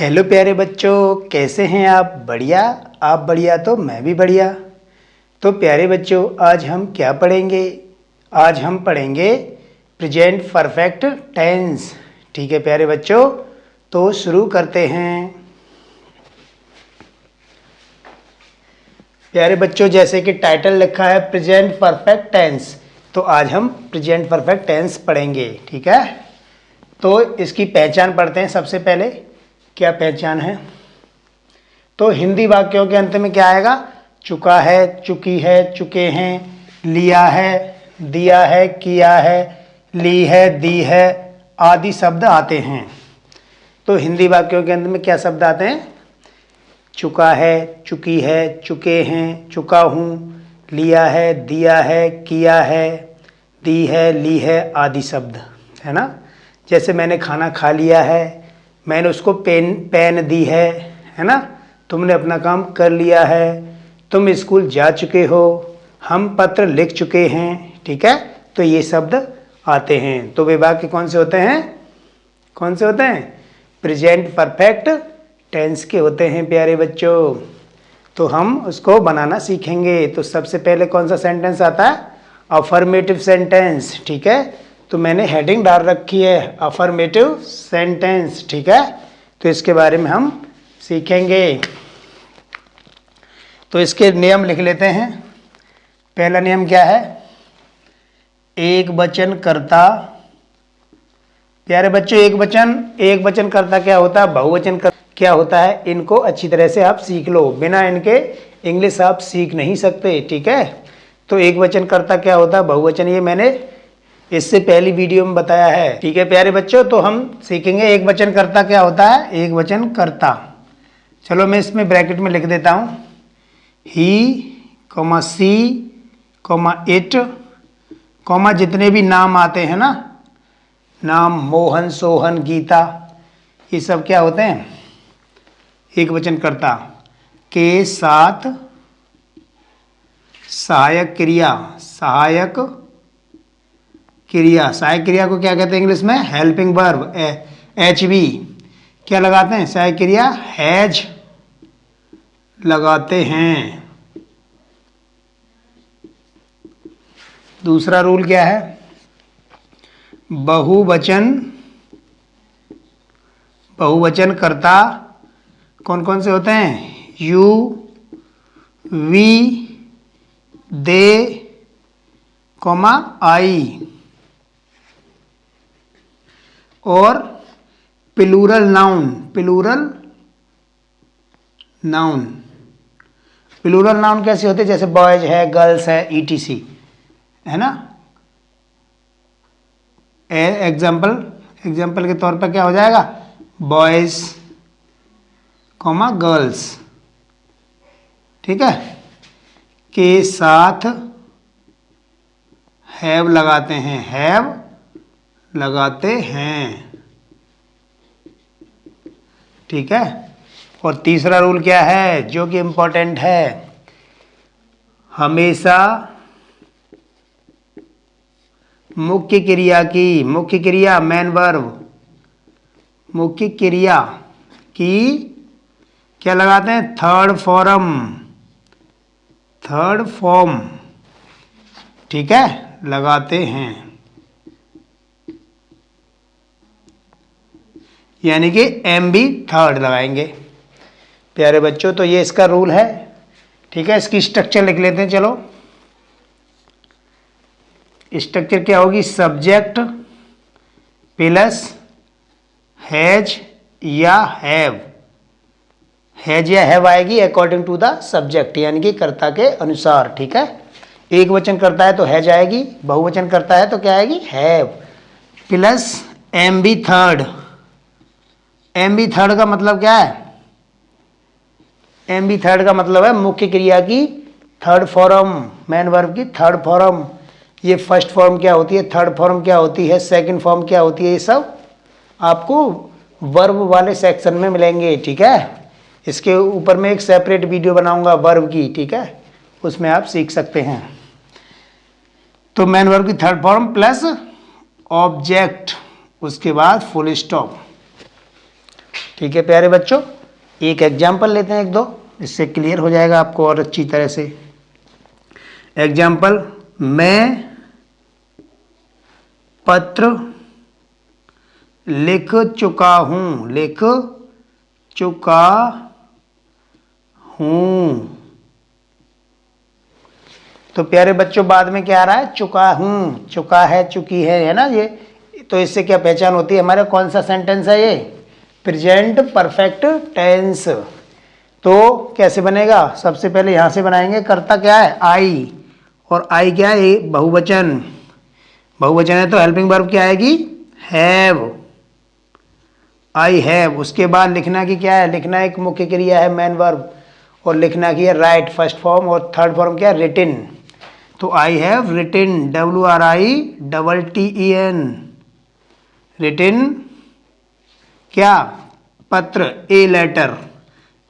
Hello प्यारे बच्चों, कैसे हैं आप? बढ़िया। आप बढ़िया तो मैं भी बढ़िया। तो प्यारे बच्चों, आज हम क्या पढ़ेंगे? आज हम पढ़ेंगे प्रेजेंट परफेक्ट टेंस। ठीक है प्यारे बच्चों, तो शुरू करते हैं। प्यारे बच्चों, जैसे कि टाइटल लिखा है प्रेजेंट परफेक्ट टेंस, तो आज हम प्रेजेंट परफेक्ट टेंस पढ़ेंगे। ठीक है, तो इसकी पहचान पढ़ते हैं। सबसे पहले क्या पहचान है? तो हिंदी वाक्यों के अंत में क्या आएगा? चुका है, चुकी है, चुके हैं, लिया है, दिया है, किया है, ली है, दी है आदि शब्द आते हैं। तो हिंदी वाक्यों के अंत में क्या शब्द आते हैं? चुका है, चुकी है, चुके हैं, चुका हूँ, लिया है, दिया है, किया है, दी है, ली है आदि शब्द, है ना। जैसे मैंने खाना खा लिया है, मैंने उसको पेन दी है ना। तुमने अपना काम कर लिया है, तुम स्कूल जा चुके हो, हम पत्र लिख चुके हैं। ठीक है, तो ये शब्द आते हैं। तो वे वाक्य कौन से होते हैं? कौन से होते हैं? प्रेजेंट परफेक्ट टेंस के होते हैं प्यारे बच्चों। तो हम उसको बनाना सीखेंगे। तो सबसे पहले कौन सा सेंटेंस आता है? Affirmative sentence. ठीक है, तो मैंने हेडिंग डाल रखी है अफर्मेटिव सेंटेंस। ठीक है, तो इसके बारे में हम सीखेंगे। तो इसके नियम लिख लेते हैं। पहला नियम क्या है? एक वचन कर्ता। प्यारे बच्चों, एक वचन कर्ता क्या होता है, बहुवचन कर्ता क्या होता है, इनको अच्छी तरह से आप सीख लो। बिना इनके इंग्लिश आप सीख नहीं सकते। ठीक है, तो एक वचन कर्ता क्या होता है, बहुवचन, ये मैंने इससे पहली वीडियो में बताया है। ठीक है प्यारे बच्चों, तो हम सीखेंगे एक वचन कर्ता क्या होता है। एक वचन कर्ता, चलो मैं इसमें ब्रैकेट में लिख देता हूँ। ही, सी, इट, जितने भी नाम आते हैं ना, नाम मोहन, सोहन, गीता, ये सब क्या होते हैं? एक वचन कर्ता के साथ सहायक क्रिया। सहायक क्रिया को क्या कहते हैं इंग्लिश में? Helping verb, HV। क्या लगाते हैं? सहायक क्रिया हैज लगाते हैं। दूसरा रूल क्या है? बहुवचन कर्ता कौन कौन से होते हैं? यू, वी, दे, आई, और प्लूरल नाउन। प्लूरल नाउन कैसे होते हैं? जैसे बॉयज है, गर्ल्स है, ETC, है ना। एग्जाम्पल के तौर पर क्या हो जाएगा? Boys, girls. ठीक है, के साथ हैव लगाते हैं। हैव लगाते हैं। ठीक है, और तीसरा रूल क्या है जो कि इंपॉर्टेंट है? हमेशा मुख्य क्रिया मेन वर्ब, मुख्य क्रिया की क्या लगाते हैं? Third form. ठीक है, लगाते हैं, यानी कि MB थर्ड लगाएंगे प्यारे बच्चों। तो ये इसका रूल है। ठीक है, इसकी स्ट्रक्चर लिख लेते हैं। चलो, स्ट्रक्चर क्या होगी? सब्जेक्ट प्लस हैज या हैव। हैज या हैव आएगी अकॉर्डिंग टू द सब्जेक्ट, यानी कि कर्ता के अनुसार। ठीक है, एक वचन करता है तो हैज आएगी, बहुवचन करता है तो क्या आएगी? Have, plus MB third. MB third का मतलब क्या है? MB थर्ड का मतलब है मुख्य क्रिया की थर्ड फॉर्म, मेन वर्ब की थर्ड फॉर्म। ये फर्स्ट फॉर्म क्या होती है, थर्ड फॉर्म क्या होती है, सेकंड फॉर्म क्या होती है, ये सब आपको वर्ब वाले सेक्शन में मिलेंगे। ठीक है, इसके ऊपर मैं एक सेपरेट वीडियो बनाऊंगा वर्ब की। ठीक है, उसमें आप सीख सकते हैं। तो मेन वर्ब की थर्ड फॉर्म प्लस ऑब्जेक्ट, उसके बाद फुल स्टॉप। ठीक है प्यारे बच्चों, एक एग्जाम्पल लेते हैं एक दो, इससे क्लियर हो जाएगा आपको और अच्छी तरह से। एग्जाम्पल, मैं पत्र लिख चुका हूँ, लिख चुका हूँ। तो प्यारे बच्चों बाद में क्या आ रहा है, चुका हूँ, चुका है, चुकी है ना ये। तो इससे क्या पहचान होती है हमारा, कौन सा सेंटेंस है ये, प्रेजेंट परफेक्ट टेंस। तो कैसे बनेगा, सबसे पहले यहाँ से बनाएंगे, कर्ता क्या है आई, और आई क्या है बहुवचन, बहुवचन है तो हेल्पिंग वर्ब क्या आएगी हैव, आई हैव। उसके बाद लिखना की क्या है, लिखना एक मुख्य क्रिया है मेन वर्ब, और लिखना की है राइट फर्स्ट फॉर्म, और थर्ड फॉर्म क्या है रिटिन। तो आई हैव रिटिन, WRITTEN, रिटिन क्या, पत्र, ए लेटर,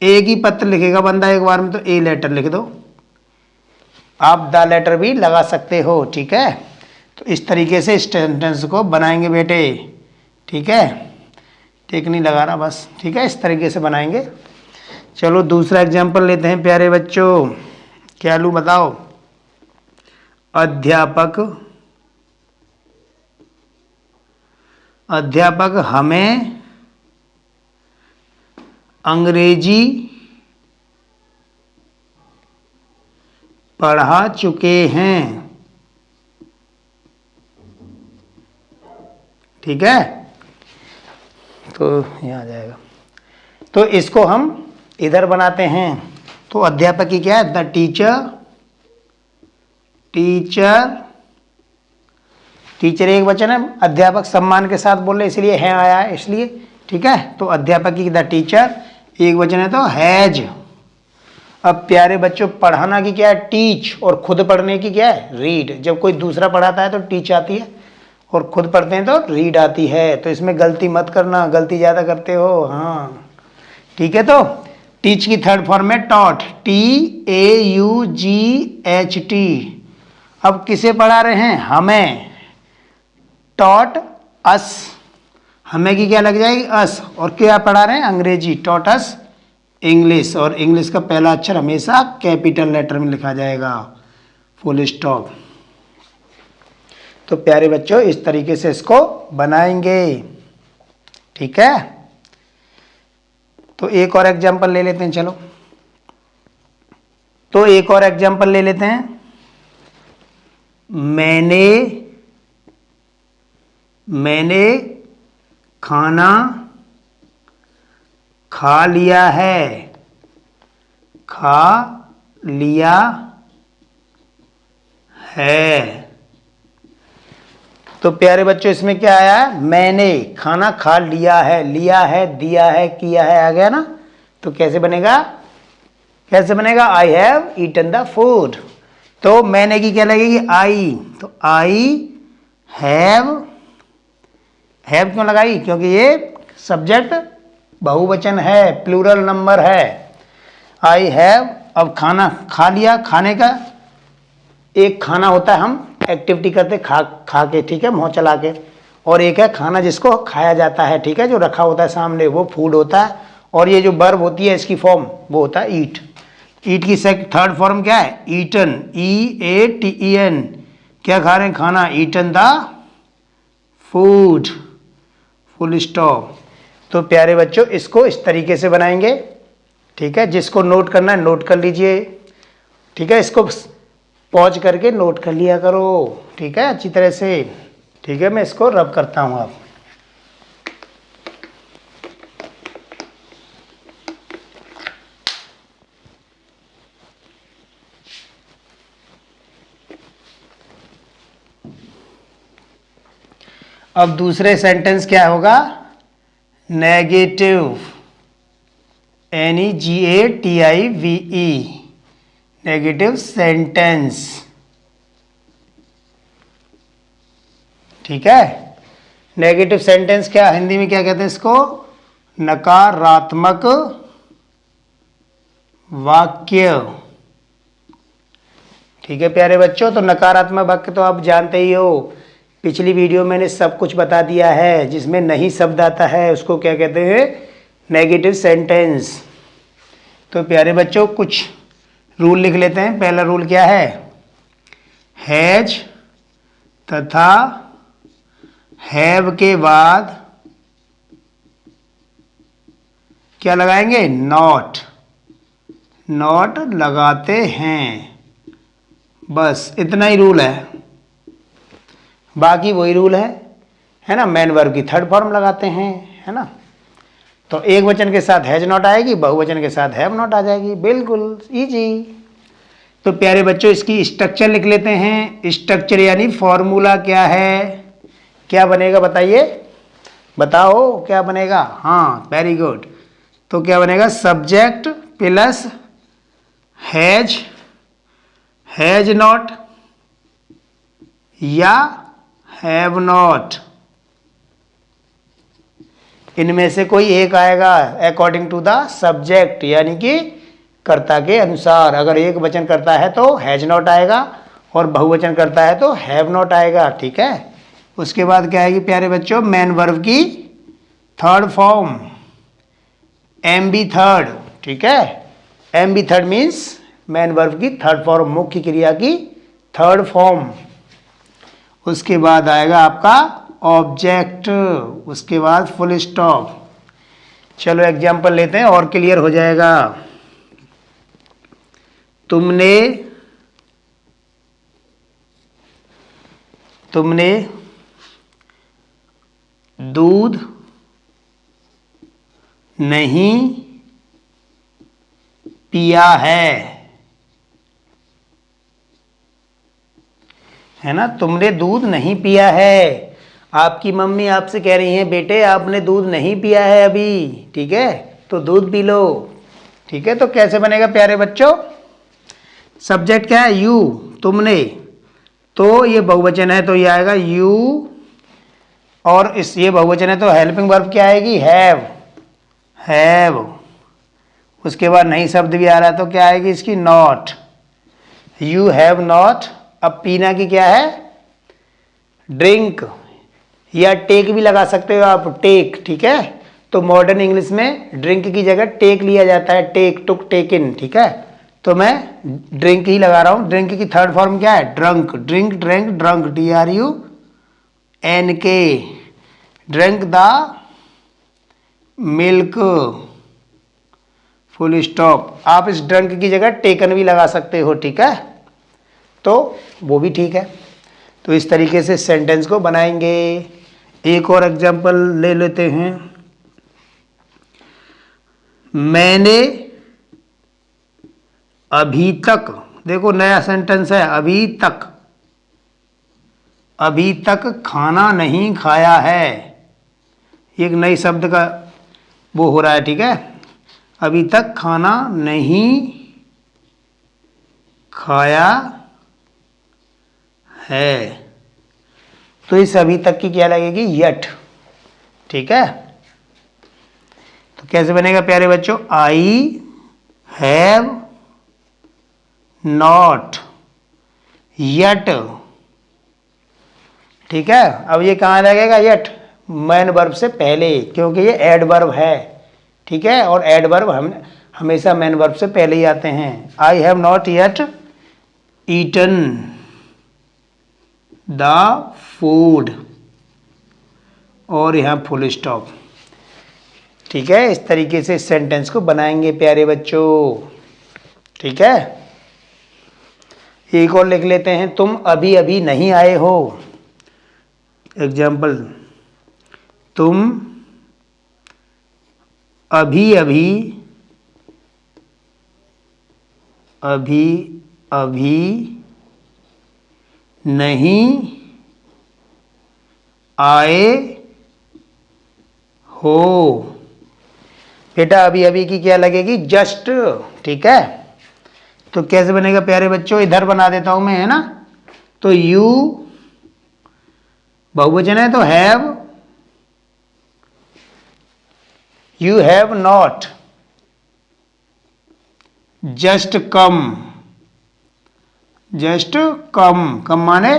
एक ही पत्र लिखेगा बंदा एक बार में तो ए लेटर लिख दो, आप द लेटर भी लगा सकते हो, ठीक है। तो इस तरीके से इस सेंटेंस को बनाएंगे बेटे, ठीक है, टिक नहीं लगा रहा बस, ठीक है, इस तरीके से बनाएंगे। चलो दूसरा एग्जाम्पल लेते हैं प्यारे बच्चों, क्या लूँ बताओ, अध्यापक, अध्यापक हमें अंग्रेजी पढ़ा चुके हैं, ठीक है। तो यहाँ आ जाएगा, तो इसको हम इधर बनाते हैं। तो अध्यापक की क्या है, द टीचर, टीचर, टीचर एक वचन है, अध्यापक सम्मान के साथ बोल रहे इसलिए है आया है इसलिए, ठीक है। तो अध्यापक की द टीचर एक वचन है तो हैज। अब प्यारे बच्चों पढ़ाना की क्या है टीच, और खुद पढ़ने की क्या है रीड। जब कोई दूसरा पढ़ाता है तो टीच आती है, और खुद पढ़ते हैं तो रीड आती है। तो इसमें गलती मत करना, गलती ज़्यादा करते हो, हाँ ठीक है। तो टीच की थर्ड फॉर्म है टॉट, TAUGHT। अब किसे पढ़ा रहे हैं, हमें, टॉट अस, हमें की क्या लग जाएगी अस, और क्या पढ़ा रहे हैं अंग्रेजी, टॉट अस इंग्लिश, और इंग्लिश का पहला अक्षर हमेशा कैपिटल लेटर में लिखा जाएगा, फुल स्टॉप। तो प्यारे बच्चों इस तरीके से इसको बनाएंगे, ठीक है। तो एक और एग्जांपल ले लेते हैं, चलो तो एक और एग्जांपल ले लेते हैं, मैंने खाना खा लिया है, खा लिया है। तो प्यारे बच्चों इसमें क्या आया, मैंने खाना खा लिया है, लिया है, दिया है, किया है, आ गया ना। तो कैसे बनेगा, कैसे बनेगा, I have eaten the food. तो मैंने की क्या लगेगी आई, तो आई हैव, हैव क्यों लगाई, क्योंकि ये सब्जेक्ट बहुवचन है, प्लूरल नंबर है, आई हैव। अब खाना खा लिया, खाने का एक खाना होता है हम एक्टिविटी करते खा के, ठीक है, मुँह चला के, और एक है खाना जिसको खाया जाता है, ठीक है, जो रखा होता है सामने, वो फूड होता है। और ये जो वर्ब होती है इसकी फॉर्म वो होता है ईट। ईट की थर्ड फॉर्म क्या है ईटन, EATEN, क्या खा रहे हैं खाना, eaten the food, full stop. तो प्यारे बच्चों इसको इस तरीके से बनाएंगे, ठीक है, जिसको नोट करना है नोट कर लीजिए, ठीक है, इसको पॉज करके नोट कर लिया करो, ठीक है, अच्छी तरह से, ठीक है। मैं इसको रब करता हूँ अब, अब दूसरे सेंटेंस क्या होगा, नेगेटिव, NEGATIVE, नेगेटिव सेंटेंस, ठीक है। नेगेटिव सेंटेंस क्या हिंदी में क्या कहते हैं इसको, नकारात्मक वाक्य, ठीक है प्यारे बच्चों। तो नकारात्मक वाक्य तो आप जानते ही हो, पिछली वीडियो मैंने सब कुछ बता दिया है, जिसमें नहीं शब्द आता है उसको क्या कहते हैं नेगेटिव सेंटेंस। तो प्यारे बच्चों कुछ रूल लिख लेते हैं। पहला रूल क्या है? हैज तथा हैव के बाद क्या लगाएंगे? नॉट। नॉट लगाते हैं, बस इतना ही रूल है। बाकी वही रूल है ना। मैन वर्ब की थर्ड फॉर्म लगाते हैं, है ना। तो एक वचन के साथ हैज नॉट आएगी, बहुवचन के साथ हैव नॉट आ जाएगी। बिल्कुल इजी। तो प्यारे बच्चों इसकी स्ट्रक्चर लिख लेते हैं। स्ट्रक्चर यानी फॉर्मूला क्या है? क्या बनेगा बताइए, बताओ क्या बनेगा? हाँ वेरी गुड। तो क्या बनेगा? Subject plus has, has not या हैव नॉट, इनमें से कोई एक आएगा अकॉर्डिंग टू द सब्जेक्ट, यानी कि कर्ता के अनुसार। अगर एक वचन करता है तो हैज नॉट आएगा और बहुवचन करता है तो हैव नॉट आएगा। ठीक है। उसके बाद क्या आएगी प्यारे बच्चों? मैन वर्ब की third form, M B third. ठीक है। M B third means main verb की थर्ड फॉर्म, मुख्य क्रिया की थर्ड फॉर्म। उसके बाद आएगा आपका ऑब्जेक्ट, उसके बाद फुल स्टॉप। चलो एग्जाम्पल लेते हैं और क्लियर हो जाएगा। तुमने दूध नहीं पिया है ना। तुमने दूध नहीं पिया है। आपकी मम्मी आपसे कह रही हैं बेटे आपने दूध नहीं पिया है अभी, ठीक है, तो दूध पी लो। ठीक है। तो कैसे बनेगा प्यारे बच्चों? सब्जेक्ट क्या है? यू, तुमने। तो ये बहुवचन है तो ये आएगा यू, और इस ये बहुवचन है तो हेल्पिंग वर्ब क्या आएगी? हैव। उसके बाद नई शब्द भी आ रहा है तो क्या आएगी इसकी? नॉट। You have not. अब पीना की क्या है? ड्रिंक, या टेक भी लगा सकते हो आप, टेक। ठीक है। तो मॉडर्न इंग्लिश में ड्रिंक की जगह टेक लिया जाता है, टेक, टुक, टेकिन। ठीक है। तो मैं ड्रिंक ही लगा रहा हूं। ड्रिंक की थर्ड फॉर्म क्या है? Drunk. Drink, drink, drunk, DRUNK। Drink the milk, full stop. आप इस ड्रंक की जगह टेकन भी लगा सकते हो। ठीक है। तो वो भी ठीक है। तो इस तरीके से सेंटेंस को बनाएंगे। एक और एग्जांपल ले लेते हैं। मैंने अभी तक, देखो नया सेंटेंस है, अभी तक खाना नहीं खाया है। एक नई शब्द का वो हो रहा है। ठीक है। अभी तक खाना नहीं खाया है, तो इस अभी तक की क्या लगेगी? यट। ठीक है। तो कैसे बनेगा प्यारे बच्चों? आई हैव नॉट यट। ठीक है। अब ये कहाँ लगेगा? यट, मैन वर्ब से पहले, क्योंकि ये एडवर्ब है। ठीक है। और एडवर्ब हम हमेशा मैन वर्ब से पहले ही आते हैं। I have not yet eaten the food, और यहाँ फुल स्टॉप। ठीक है। इस तरीके से सेंटेंस को बनाएंगे प्यारे बच्चों। ठीक है। एक और लिख लेते हैं। तुम अभी अभी नहीं आए हो। एग्जाम्पल, तुम अभी अभी नहीं आए हो। बेटा अभी अभी की क्या लगेगी? जस्ट। ठीक है। तो कैसे बनेगा प्यारे बच्चों? इधर बना देता हूं मैं, है ना। तो यू बहुवचन है तो have, you have not just come. Just come माने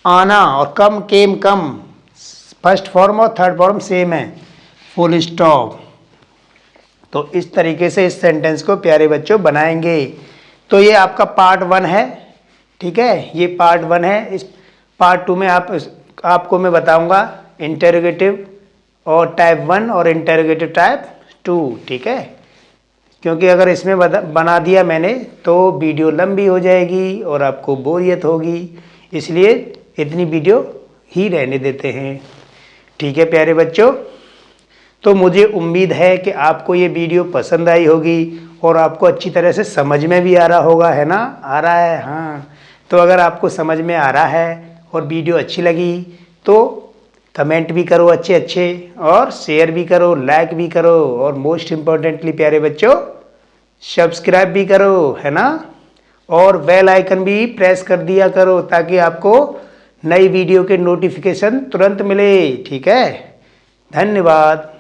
आना, और कम, फर्स्ट फॉर्म और थर्ड फॉर्म सेम है, फुल स्टॉप। तो इस तरीके से इस सेंटेंस को प्यारे बच्चों बनाएंगे। तो ये आपका पार्ट 1 है, ठीक है, ये पार्ट 1 है। इस पार्ट 2 में आपको मैं बताऊंगा इंटेरोगेटिव और टाइप 1 और इंटेरोगेटिव टाइप 2, ठीक है। क्योंकि अगर इसमें बना दिया मैंने तो वीडियो लंबी हो जाएगी और आपको बोरियत होगी, इसलिए इतनी वीडियो ही रहने देते हैं, ठीक है प्यारे बच्चों। तो मुझे उम्मीद है कि आपको ये वीडियो पसंद आई होगी और आपको अच्छी तरह से समझ में भी आ रहा होगा, है ना, आ रहा है, हाँ। तो अगर आपको समझ में आ रहा है और वीडियो अच्छी लगी तो कमेंट भी करो अच्छे अच्छे, और शेयर भी करो, लाइक भी करो, और मोस्ट इम्पोर्टेंटली प्यारे बच्चों सब्सक्राइब भी करो, है ना, और बेल आइकन भी प्रेस कर दिया करो ताकि आपको नई वीडियो के नोटिफिकेशन तुरंत मिले, ठीक है। धन्यवाद।